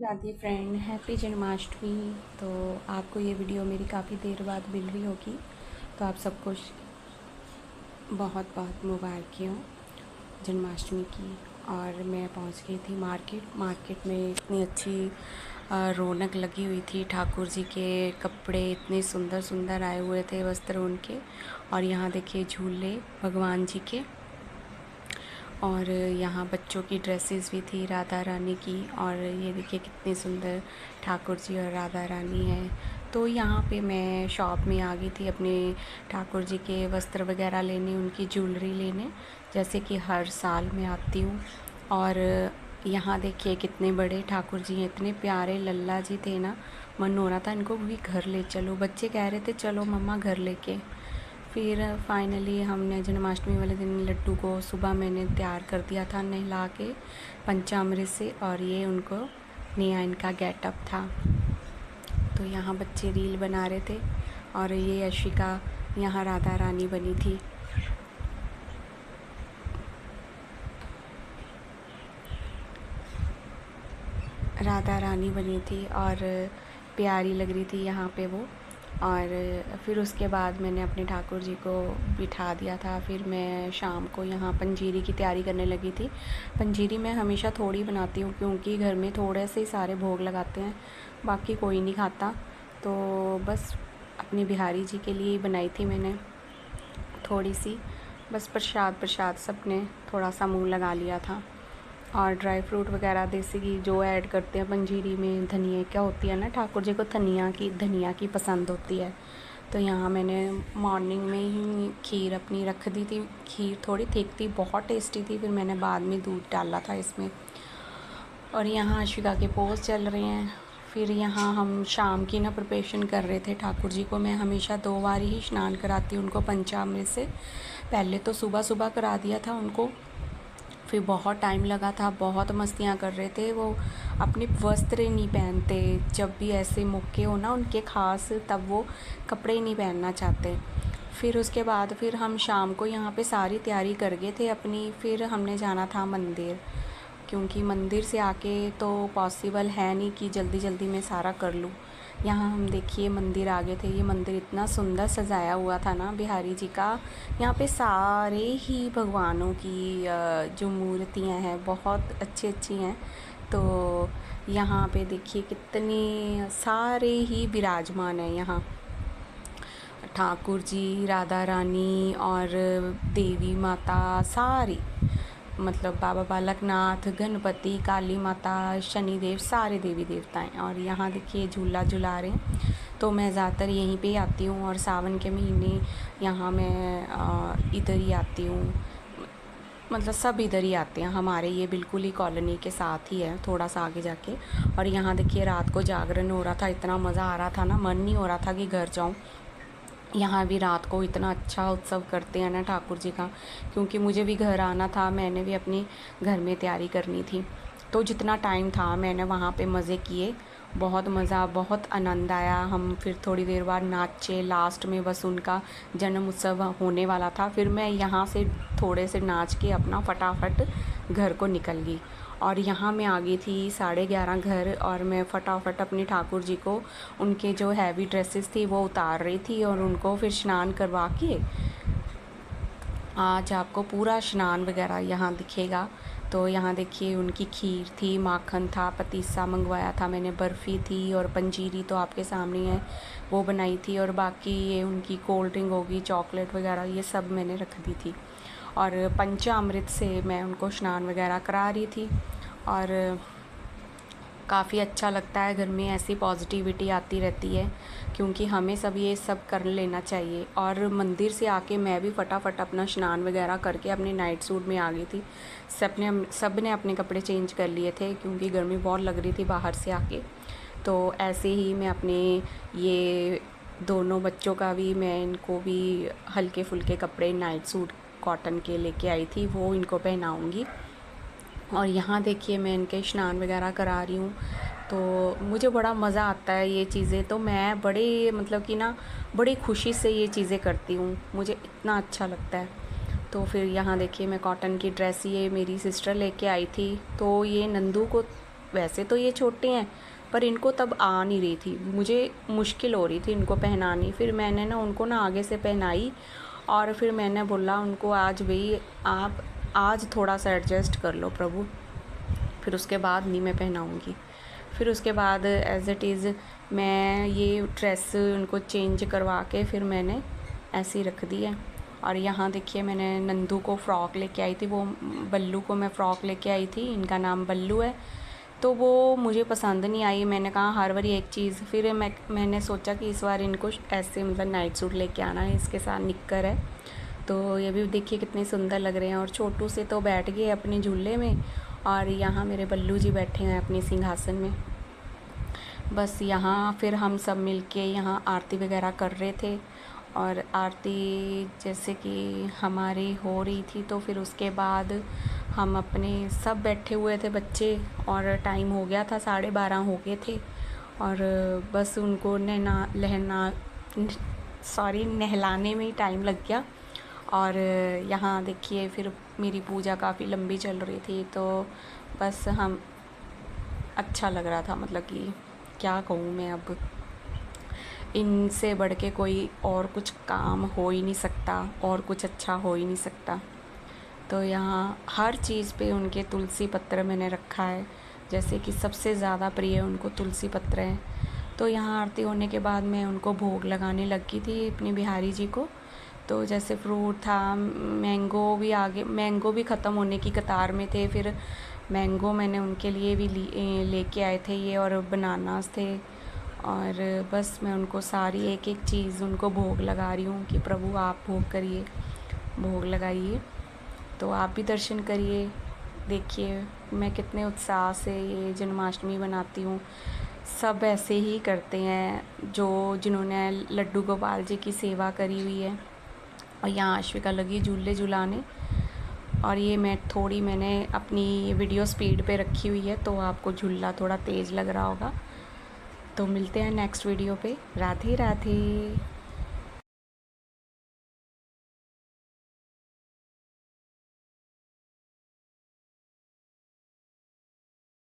Radhe friend, happy Janmashtami. तो आपको ये वीडियो मेरी काफ़ी देर बाद मिल रही होगी, तो आप सबको बहुत बहुत मुबारकियों जन्माष्टमी की। और मैं पहुंच गई थी मार्केट में इतनी अच्छी रौनक लगी हुई थी। ठाकुर जी के कपड़े इतने सुंदर सुंदर आए हुए थे, वस्त्र उनके। और यहाँ देखिए झूले भगवान जी के, और यहाँ बच्चों की ड्रेसेस भी थी राधा रानी की। और ये देखिए कितने सुंदर ठाकुर जी और राधा रानी हैं। तो यहाँ पे मैं शॉप में आ गई थी अपने ठाकुर जी के वस्त्र वगैरह लेने, उनकी ज्वेलरी लेने, जैसे कि हर साल मैं आती हूँ। और यहाँ देखिए कितने बड़े ठाकुर जी हैं, इतने प्यारे लल्ला जी थे ना, मन हो रहा था इनको भी घर ले चलो। बच्चे कह रहे थे चलो मम्मा घर लेके। फिर फाइनली हमने जन्माष्टमी वाले दिन लड्डू को सुबह मैंने तैयार कर दिया था नहला के पंचामृत से, और ये उनको नया इनका गेटअप था। तो यहाँ बच्चे रील बना रहे थे, और ये यशिका यहाँ राधा रानी बनी थी। राधा रानी बनी थी और प्यारी लग रही थी यहाँ पे वो। और फिर उसके बाद मैंने अपने ठाकुर जी को बिठा दिया था। फिर मैं शाम को यहाँ पंजीरी की तैयारी करने लगी थी। पंजीरी मैं हमेशा थोड़ी बनाती हूँ, क्योंकि घर में थोड़े से ही सारे भोग लगाते हैं, बाकी कोई नहीं खाता। तो बस अपने बिहारी जी के लिए ही बनाई थी मैंने थोड़ी सी, बस प्रसाद सबने थोड़ा सा मुँह लगा लिया था। और ड्राई फ्रूट वगैरह देसी घी जो ऐड करते हैं पंजीरी में, धनिया क्या होती है ना, ठाकुर जी को धनिया की पसंद होती है। तो यहाँ मैंने मॉर्निंग में ही खीर अपनी रख दी थी। खीर थोड़ी थिक थी, बहुत टेस्टी थी। फिर मैंने बाद में दूध डाला था इसमें। और यहाँ आशिका के पोज चल रहे हैं। फिर यहाँ हम शाम की ना प्रिपरेशन कर रहे थे। ठाकुर जी को मैं हमेशा 2 बार ही स्नान कराती हूँ उनको पंचामृत से। पहले तो सुबह सुबह करा दिया था उनको, फिर बहुत टाइम लगा था, बहुत मस्तियाँ कर रहे थे वो, अपने वस्त्र ही नहीं पहनते। जब भी ऐसे मौके हो ना उनके ख़ास, तब वो कपड़े ही नहीं पहनना चाहते। फिर उसके बाद फिर हम शाम को यहाँ पे सारी तैयारी कर गए थे अपनी। फिर हमने जाना था मंदिर, क्योंकि मंदिर से आके तो पॉसिबल है नहीं कि जल्दी जल्दी मैं सारा कर लूँ। यहाँ हम देखिए मंदिर आ गए थे। ये मंदिर इतना सुंदर सजाया हुआ था ना बिहारी जी का। यहाँ पे सारे ही भगवानों की जो मूर्तियाँ हैं बहुत अच्छी अच्छी हैं। तो यहाँ पे देखिए कितने सारे ही विराजमान हैं यहाँ, ठाकुर जी, राधा रानी और देवी माता सारी, मतलब बाबा बालकनाथ, गणपति, काली माता, शनिदेव, सारे देवी देवता हैं। और यहाँ देखिए झूला झुला रहे हैं। तो मैं ज़्यादातर यहीं पे ही आती हूँ, और सावन के महीने यहाँ मैं इधर ही आती हूँ, मतलब सब इधर ही आते हैं। हमारे ये बिल्कुल ही कॉलोनी के साथ ही है, थोड़ा सा आगे जाके। और यहाँ देखिए रात को जागरण हो रहा था, इतना मज़ा आ रहा था ना, मन नहीं हो रहा था कि घर जाऊँ। यहाँ भी रात को इतना अच्छा उत्सव करते हैं ना ठाकुर जी का, क्योंकि मुझे भी घर आना था, मैंने भी अपनी घर में तैयारी करनी थी। तो जितना टाइम था मैंने वहाँ पे मज़े किए, बहुत मज़ा, बहुत आनंद आया। हम फिर थोड़ी देर बाद नाचे। लास्ट में बस उनका जन्म उत्सव होने वाला था। फिर मैं यहाँ से थोड़े से नाच के अपना फटाफट घर को निकल गई। और यहाँ मैं आ गई थी 11:30 घर, और मैं फटाफट अपने ठाकुर जी को उनके जो हैवी ड्रेसेस थी वो उतार रही थी, और उनको फिर स्नान करवा के आज आपको पूरा स्नान वगैरह यहाँ दिखेगा। तो यहाँ देखिए उनकी खीर थी, माखन था, पतीसा मंगवाया था मैंने, बर्फ़ी थी, और पंजीरी तो आपके सामने है वो बनाई थी। और बाकी ये उनकी कोल्ड ड्रिंक होगी, चॉकलेट वगैरह, ये सब मैंने रख दी थी। और पंचामृत से मैं उनको स्नान वगैरह करा रही थी। और काफ़ी अच्छा लगता है, घर में ऐसी पॉजिटिविटी आती रहती है, क्योंकि हमें सब ये सब कर लेना चाहिए। और मंदिर से आके मैं भी फटाफट अपना स्नान वगैरह करके अपने नाइट सूट में आ गई थी। सब ने अपने कपड़े चेंज कर लिए थे, क्योंकि गर्मी बहुत लग रही थी बाहर से आके। तो ऐसे ही मैं अपने ये दोनों बच्चों का भी, मैं इनको भी हल्के फुल्के कपड़े नाइट सूट कॉटन के लेके आई थी, वो इनको पहनाऊँगी। और यहाँ देखिए मैं इनके स्नान वगैरह करा रही हूँ। तो मुझे बड़ा मज़ा आता है ये चीज़ें, तो मैं बड़े मतलब कि ना बड़ी खुशी से ये चीज़ें करती हूँ, मुझे इतना अच्छा लगता है। तो फिर यहाँ देखिए मैं कॉटन की ड्रेस ये मेरी सिस्टर लेके आई थी। तो ये नंदू को वैसे तो ये छोटे हैं, पर इनको तब आ नहीं रही थी, मुझे मुश्किल हो रही थी इनको पहनानी। फिर मैंने ना उनको ना आगे से पहनाई, और फिर मैंने बोला उनको, आज भाई आप आज थोड़ा सा एडजस्ट कर लो प्रभु, फिर उसके बाद नहीं मैं पहनाऊँगी। फिर उसके बाद एज़ इट इज़ मैं ये ड्रेस उनको चेंज करवा के फिर मैंने ऐसे ही रख दी है। और यहाँ देखिए मैंने नंदू को फ़्रॉक लेके आई थी, वो बल्लू को मैं फ़्रॉक लेके आई थी, इनका नाम बल्लू है। तो वो मुझे पसंद नहीं आई, मैंने कहा हर बार एक चीज़। फिर मैंने सोचा कि इस बार इनको ऐसे मतलब नाइट सूट लेके आना है, इसके साथ निक्कर है। तो ये भी देखिए कितने सुंदर लग रहे हैं। और छोटू से तो बैठ गए अपने झूले में, और यहाँ मेरे बल्लू जी बैठे हैं अपने सिंहासन में। बस यहाँ फिर हम सब मिलके यहाँ आरती वगैरह कर रहे थे। और आरती जैसे कि हमारी हो रही थी, तो फिर उसके बाद हम अपने सब बैठे हुए थे बच्चे, और टाइम हो गया था 12:30 हो गए थे। और बस उनको नहलाने में ही टाइम लग गया। और यहाँ देखिए फिर मेरी पूजा काफ़ी लंबी चल रही थी, तो बस हम अच्छा लग रहा था, मतलब कि क्या कहूँ मैं, अब इनसे बढ़ के कोई और कुछ काम हो ही नहीं सकता, और कुछ अच्छा हो ही नहीं सकता। तो यहाँ हर चीज़ पे उनके तुलसी पत्र मैंने रखा है, जैसे कि सबसे ज़्यादा प्रिय उनको तुलसी पत्र है। तो यहाँ आरती होने के बाद मैं उनको भोग लगाने लगी थी अपने बिहारी जी को। तो जैसे फ्रूट था, मैंगो भी ख़त्म होने की कतार में थे, फिर मैंगो मैंने उनके लिए भी लेके आए थे ये, और बनानास थे। और बस मैं उनको सारी एक एक चीज़ उनको भोग लगा रही हूँ कि प्रभु आप भोग करिए, भोग लगाइए। तो आप भी दर्शन करिए, देखिए मैं कितने उत्साह से ये जन्माष्टमी बनाती हूँ। सब ऐसे ही करते हैं जिन्होंने लड्डू गोपाल जी की सेवा करी हुई है। और यहाँ आश्विका लगी झूले झुलाने, और ये मैंने अपनी वीडियो स्पीड पे रखी हुई है, तो आपको झूला थोड़ा तेज़ लग रहा होगा। तो मिलते हैं नेक्स्ट वीडियो पे। राधे राधे।